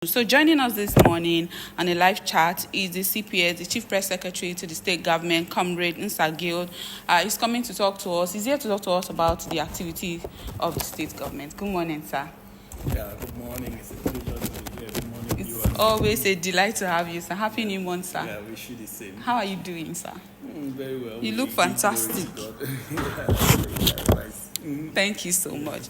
So joining us this morning on a live chat is the CPS, the Chief Press Secretary to the State Government, Comrade Nsagil. He's coming to talk to us. He's here to talk to us about the activity of the state government. Good morning, sir. Yeah, good morning. It's a pleasure to be here. Good morning, It's always a delight to have you, sir. Happy New Month, sir. Yeah, wish you the same. How are you doing, sir? Very well. You look fantastic. Thank you so much.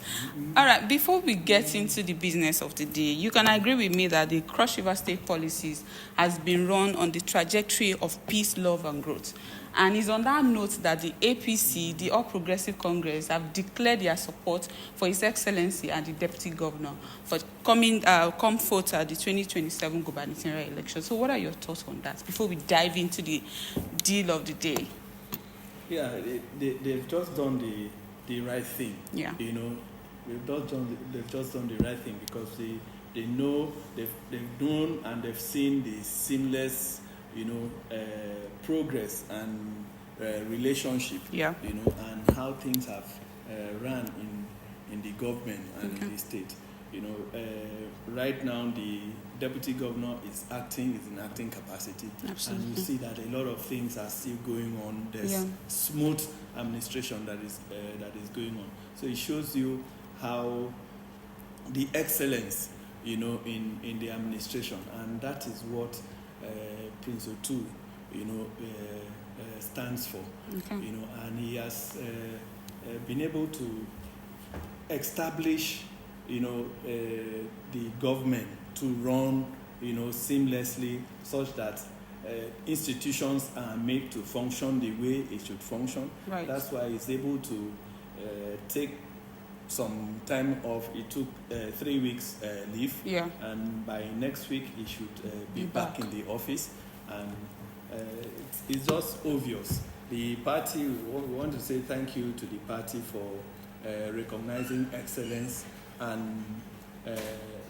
All right, before we get into the business of the day, you can agree with me that the Cross River State policies has been run on the trajectory of peace, love, and growth. And it's on that note that the APC, the All Progressive Congress, have declared their support for His Excellency and the Deputy Governor for come forth at the 2027 gubernatorial election. So what are your thoughts on that before we dive into the deal of the day? Yeah, they've just done the right thing. Yeah. You know, they've just done the right thing because they know they've known and they've seen the seamless, progress and relationship. Yeah. And how things have ran in the government and in the state. Right now the deputy governor is in acting capacity. Absolutely. And you see that a lot of things are still going on. There's smooth administration that is going on. So it shows you how the excellence, in the administration, and that is what Prince Otu, stands for. Okay. And he has been able to establish, the government to run, seamlessly, such that institutions are made to function the way it should function. Right. That's why he's able to take some time off. He took 3 weeks leave. Yeah. And by next week he should be back in the office. And it's just obvious. The party, we want to say thank you to the party for recognizing excellence and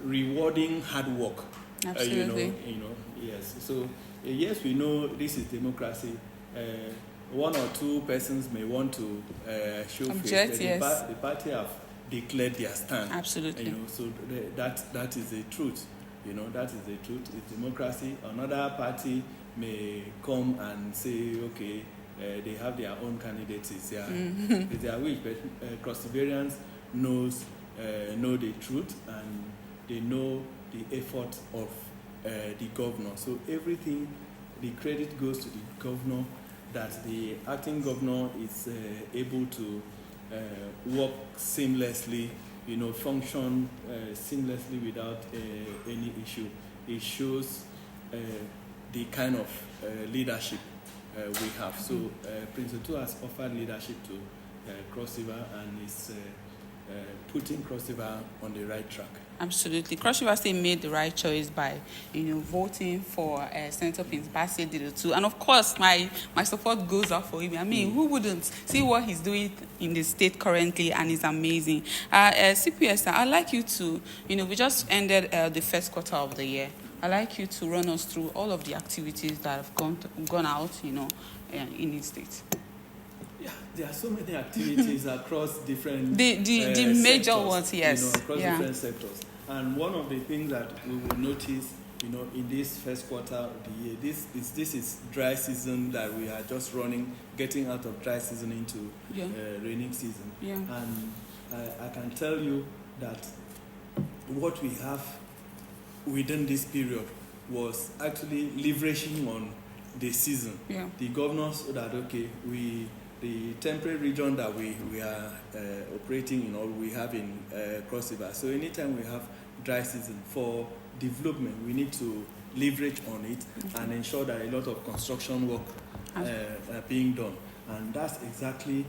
rewarding hard work. Absolutely. Yes. So yes, we know this is democracy. One or two persons may want to show Object, face. yes. The party have declared their stand. Absolutely. So that is the truth. That is the truth. It's democracy. Another party may come and say, okay, they have their own candidates. It's their wish, but Crossivarians know the truth and they know the effort of the governor. So everything, the credit goes to the governor, that the acting governor is able to work seamlessly, function seamlessly without any issue. It shows the kind of leadership we have. So Prince Otu has offered leadership to Cross River and is putting Cross River on the right track. Absolutely. Cross River State made the right choice by, voting for Senator Prince Bassey Didotu. And of course, my support goes out for him. I mean, who wouldn't see what he's doing in the state currently, and it's amazing. CPS, I'd like you to, we just ended the first quarter of the year. I'd like you to run us through all of the activities that have gone out, in the state. Yeah, there are so many activities across different the major sectors, ones, yes. Across different sectors. And one of the things that we will notice, in this first quarter of the year, this is dry season that we are just getting out of dry season into raining season. Yeah. And I can tell you that what we have within this period was actually leveraging on the season. Yeah. The governors so that the temperate region that we are operating in, or we have in Cross River. So anytime we have dry season for development, we need to leverage on it and ensure that a lot of construction work are being done. And that's exactly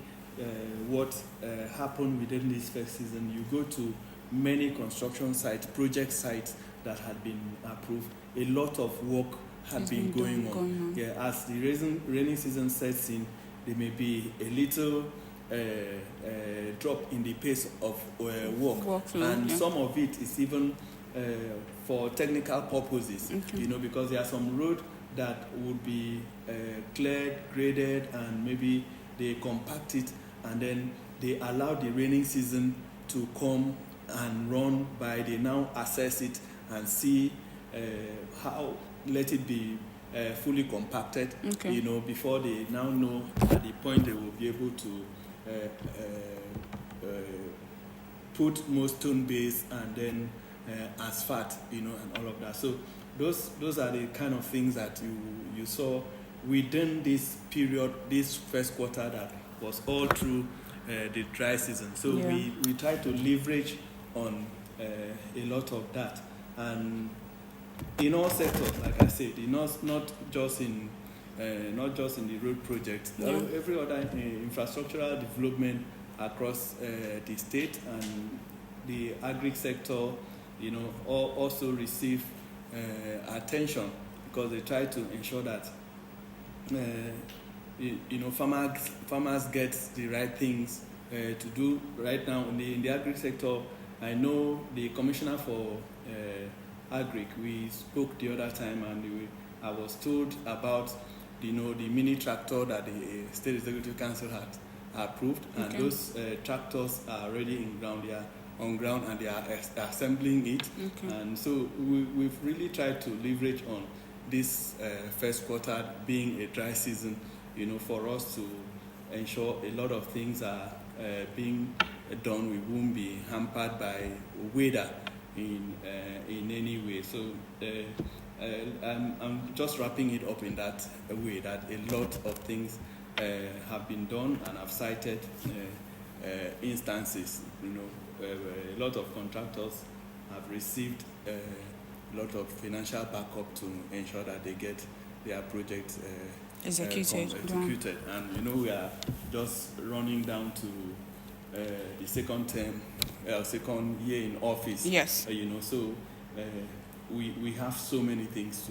what happened within this first season. You go to many construction sites, project sites that had been approved. A lot of work had been going on. Yeah, as the rainy season sets in, there may be a little drop in the pace of workflow, and some of it is even for technical purposes. Because there are some roads that would be cleared, graded, and maybe they compact it, and then they allow the raining season to come and run by. They now assess it and see how let it be fully compacted, Okay. you know, before they now know at the point they will be able to put more stone base and then asphalt, you know, and all of that. So those are the kind of things that you saw within this period, this first quarter that was all through the dry season. So Yeah. we try to leverage on a lot of that, and in all sectors, like I said, not just in the road project, Yeah. every other infrastructural development across the state, and the agri sector, you know, also receive attention, because they try to ensure that you know, farmers get the right things to do. Right now in the agri sector, I know the commissioner for agric, we spoke the other time, and I was told about, you know, the mini tractor that the State Executive Council had approved, and Okay. those tractors are already in ground. They are on ground and they are assembling it. Okay. And so we've really tried to leverage on this first quarter being a dry season, you know, for us to ensure a lot of things are being done. We won't be hampered by weather in any way. So I'm just wrapping it up in that way, that a lot of things have been done, and I've cited instances, you know, a lot of contractors have received a lot of financial backup to ensure that they get their projects Executed. executed. And, you know, we are just running down to the second year in office. Yes. You know, so we have so many things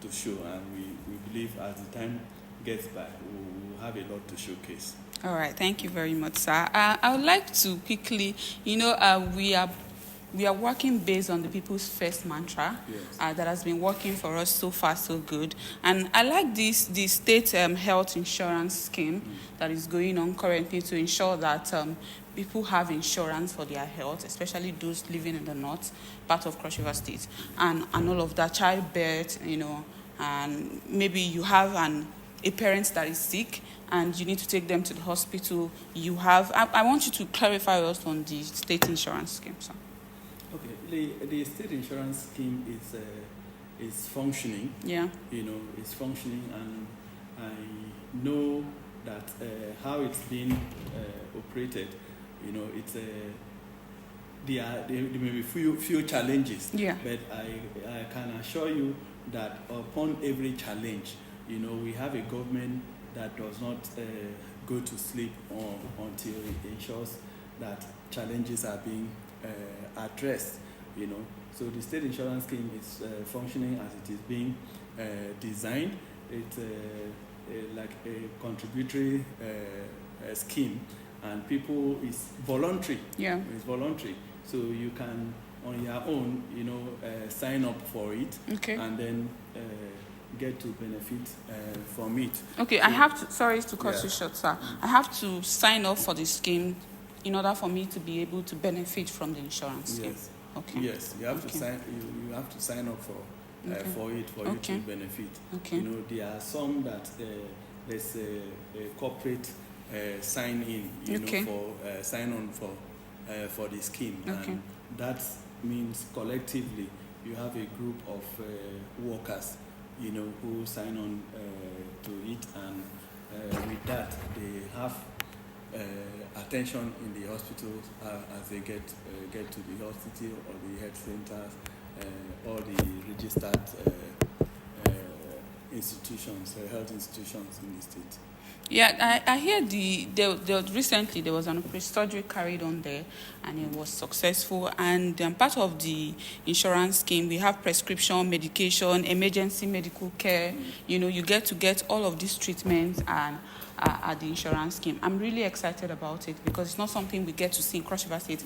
to show, and we believe as the time gets by, we'll have a lot to showcase. All right, thank you very much, sir. I would like to quickly, you know, we are working based on the people's first mantra. Yes. That has been working for us so far, so good. And I like the state health insurance scheme that is going on currently to ensure that people have insurance for their health, especially those living in the north part of Cross River State, and all of that, childbirth, you know, and maybe you have a parent that is sick and you need to take them to the hospital. You have, I want you to clarify us on the state insurance scheme, sir. Okay, the state insurance scheme is functioning. Yeah. You know, it's functioning, and I know that how it's been operated. You know, it's there may be few challenges. Yeah. But I can assure you that upon every challenge, you know, we have a government that does not go to sleep until it ensures that challenges are being addressed, you know. So the state insurance scheme is functioning as it is being designed. It's like a contributory scheme, and people, it's voluntary. Yeah. It's voluntary. So you can, on your own, you know, sign up for it. Okay. And then get to benefit from it. Okay, so, I have to, sorry to cut yeah. you short, sir. I have to sign up for the scheme in order for me to be able to benefit from the insurance scheme. Yes. Okay. Yes, you have Okay. to sign. You have to sign up for Okay. it for Okay. you to benefit. Okay. You know, there are some that there's a corporate sign in. You Okay. know, for sign on for the scheme, Okay. and that means collectively you have a group of workers, you know, who sign on to it, and with that they have attention in the hospitals as they get to the hospital or the health centers or the registered institutions, health institutions in the state. Yeah, I hear recently there was an operation surgery carried on there, and it was successful. And part of the insurance scheme, we have prescription medication, emergency medical care. You know, you get all of these treatments and at the insurance scheme. I'm really excited about it because it's not something we get to see in Cross River State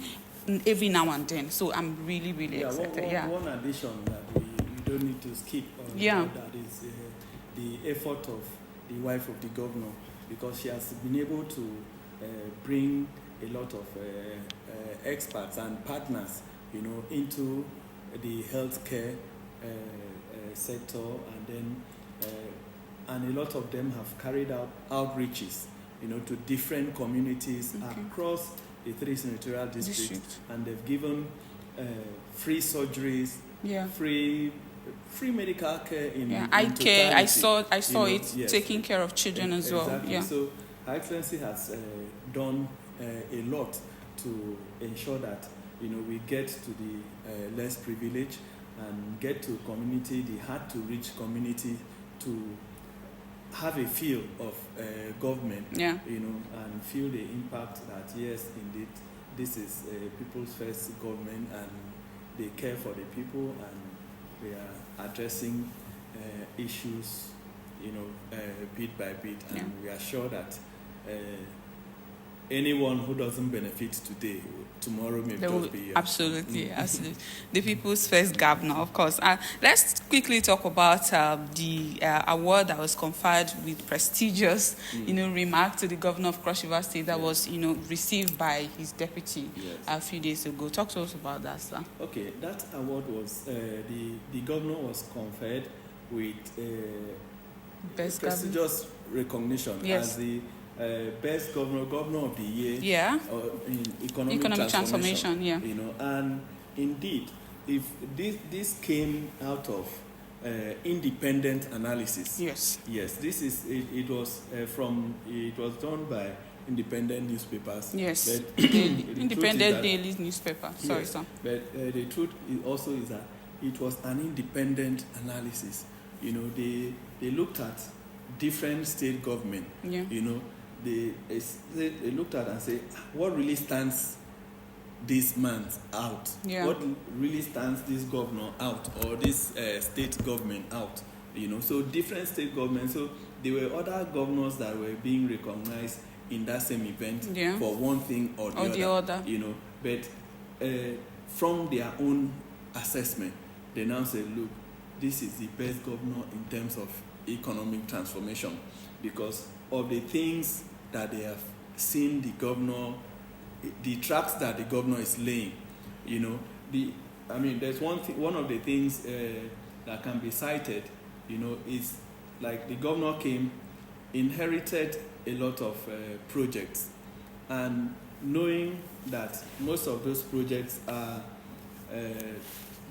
every now and then. So I'm really excited. One addition that we don't need to skip on, that is the effort of the wife of the governor, because she has been able to bring a lot of experts and partners, you know, into the healthcare sector, and then and a lot of them have carried out outreaches, to different communities across the 3 senatorial districts, and they've given free surgeries, free medical care in eye in care. I totality, saw it, yes. taking care of children as well. Exactly. Yeah. So Her Excellency has done a lot to ensure that we get to the less privileged and get to community, the hard to reach community, to have a feel of government, and feel the impact that yes, indeed, this is people's first government, and they care for the people, and they are addressing issues, bit by bit, and we are sure that anyone who doesn't benefit today, tomorrow may just be absolutely. The people's first governor, of course. Let's quickly talk about the award that was conferred with prestigious, remark to the governor of Cross River State that was, received by his deputy a few days ago. Talk to us about that, sir. Okay, that award was the governor was conferred with prestigious recognition as the best governor of the year in economic transformation. And indeed, if this came out of independent analysis. Yes, this is it was done by independent newspapers. Yes, independent daily newspaper. Sorry, sir. But the truth also is that it was an independent analysis. They looked at different state government. They looked at and say, what really stands this man out? What really stands this governor out, or this state government out? So different state governments. So there were other governors that were being recognized in that same event for one thing or the other. But from their own assessment, they now say, look, this is the best governor in terms of economic transformation, because of the things that they have seen the governor, the tracks that the governor is laying. There's one of the things that can be cited, is like the governor inherited a lot of projects, and knowing that most of those projects are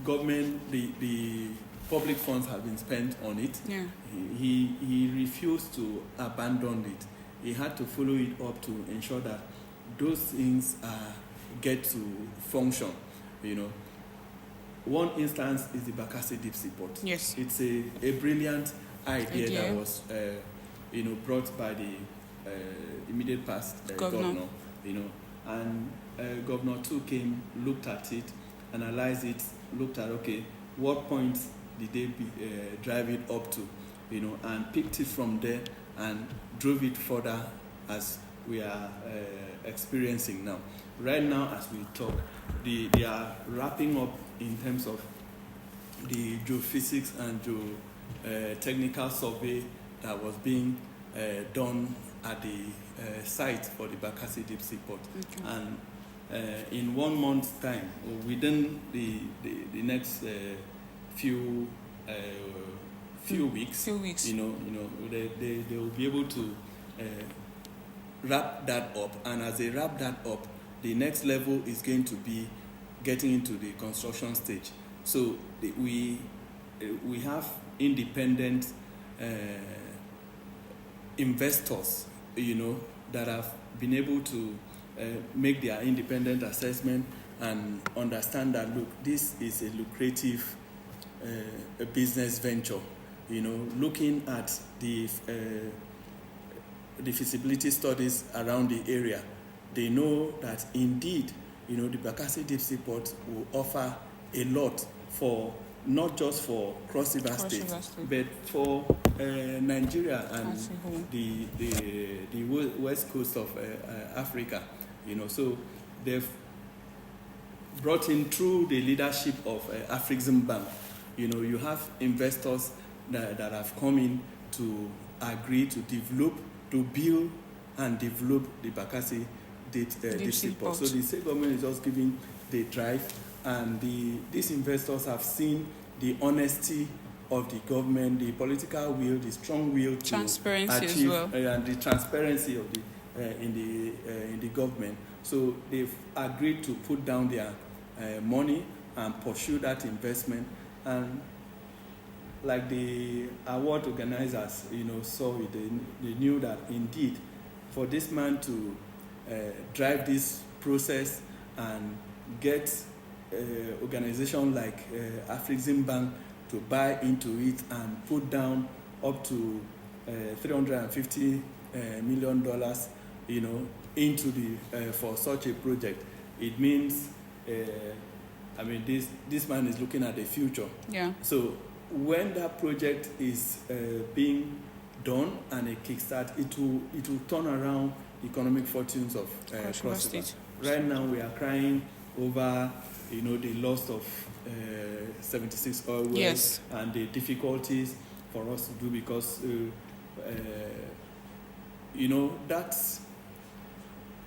government, the public funds have been spent on it. He refused to abandon it. He had to follow it up to ensure that those things get to function. One instance is the Bakassi Deep Sea Port. Yes, it's a brilliant idea that was brought by the immediate past governor. And Governor too came, looked at it, analyzed it, looked at what points did they drive it up to, and picked it from there and drove it further as we are experiencing now. Right now, as we talk, they are wrapping up in terms of the geophysics and technical survey that was being done at the site for the Bakassi Deep Sea Port. And in 1 month's time, or within the next few weeks, they will be able to wrap that up. And as they wrap that up, the next level is going to be getting into the construction stage. So we have independent investors, that have been able to make their independent assessment and understand that, look, this is a lucrative a business venture. Looking at the feasibility studies around the area, they know that indeed, the Bakassi Deep Sea Port will offer a lot for not just for Cross River State, but for Nigeria and the west coast of Africa. So they've brought in, through the leadership of Afrexim Bank. You have investors that have come in to agree to build and develop the Bakassi Deep Sea Port. So the state government is just giving the drive, and these investors have seen the honesty of the government, the political will, the strong will to transparency achieve, as well, and the transparency of the in the government. So they've agreed to put down their money and pursue that investment. And like the award organizers, saw it, they knew that indeed for this man to drive this process and get organization like Afrexim Bank to buy into it and put down up to $350 million, into the for such a project. It means, this man is looking at the future. Yeah. So when that project is being done and a kickstart, it will turn around economic fortunes of Cross River. Right now, we are crying over the loss of 76 oil wells, yes, and the difficulties for us to do, because that's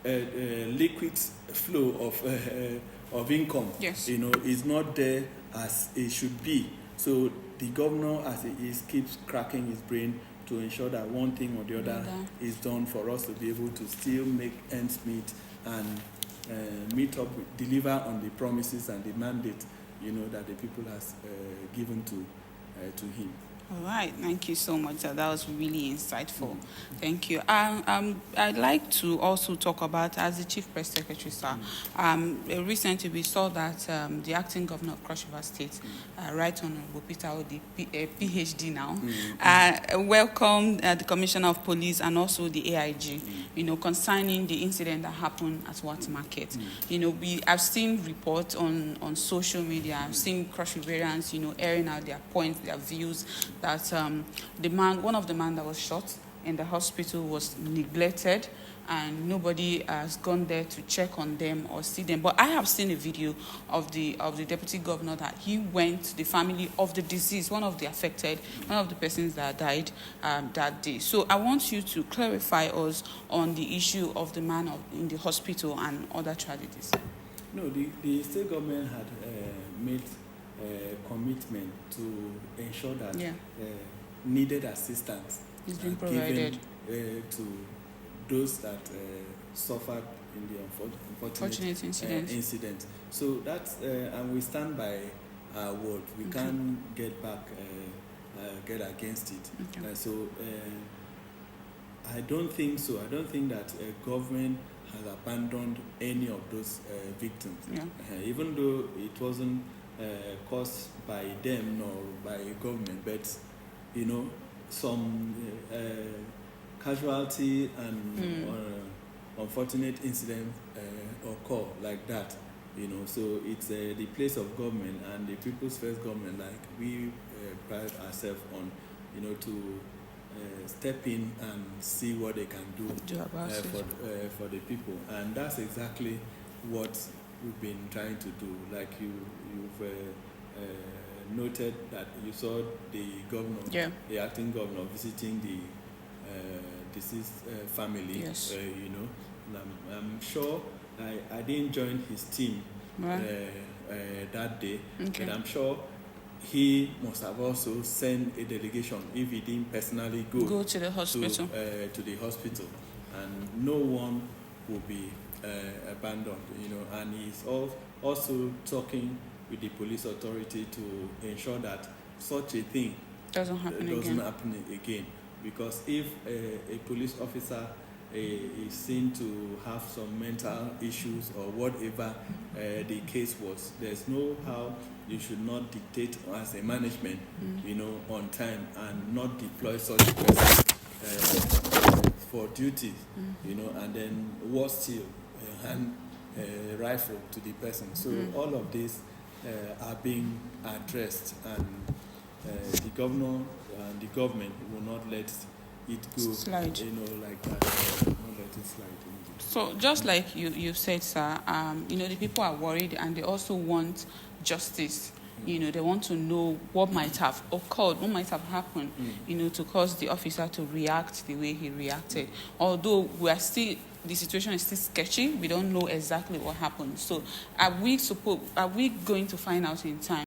liquid flow of income, yes, is not there as it should be. So the governor, as he is, keeps cracking his brain to ensure that one thing or the other is done for us to be able to still make ends meet and deliver on the promises and the mandate, that the people has given to him. All right, thank you so much. That was really insightful. Thank you. I'd like to also talk about, as the Chief Press Secretary, sir, recently we saw that the acting governor of Cross River State, Right Honorable Peter Odi, PhD now, welcomed the Commissioner of Police and also the AIG, concerning the incident that happened at Wat Market. I've seen reports on social media. I've seen Cross Riverians, airing out their points, their views, that one of the men that was shot in the hospital was neglected, and nobody has gone there to check on them or see them. But I have seen a video of the deputy governor that he went to the family of the deceased, one of the affected, one of the persons that died that day. So I want you to clarify us on the issue of the man in the hospital and other tragedies. No, the state government had made commitment to ensure that needed assistance is being provided given to those that suffered in the unfortunate incident. So that's and we stand by our word. We can't get against it. So I don't think so. I don't think that government has abandoned any of those victims, even though it wasn't caused by them nor by government, but some casualty and unfortunate incident occur like that, so it's the place of government and the people's first government, like we pride ourselves on, to step in and see what they can do for the people, and that's exactly what we've been trying to do. Like you've noted that you saw the governor, the acting governor, visiting the deceased family. Yes. And I'm sure I didn't join his team that day, but I'm sure he must have also sent a delegation if he didn't personally go to the hospital. To the hospital, and no one will be abandoned, and he's also talking with the police authority to ensure that such a thing doesn't happen again. Because if a police officer is seen to have some mental issues or whatever the case was, there's no how you should not dictate as a management, on time and not deploy such person for duty, and then worse still, hand rifle to the person. So all of these are being addressed, and the governor and the government will not let it go slide, like that. Not let it slide. So just like you said, sir, the people are worried and they also want justice. They want to know what might have occurred, what might have happened, to cause the officer to react the way he reacted. Although the situation is still sketchy, we don't know exactly what happened. So are we going to find out in time?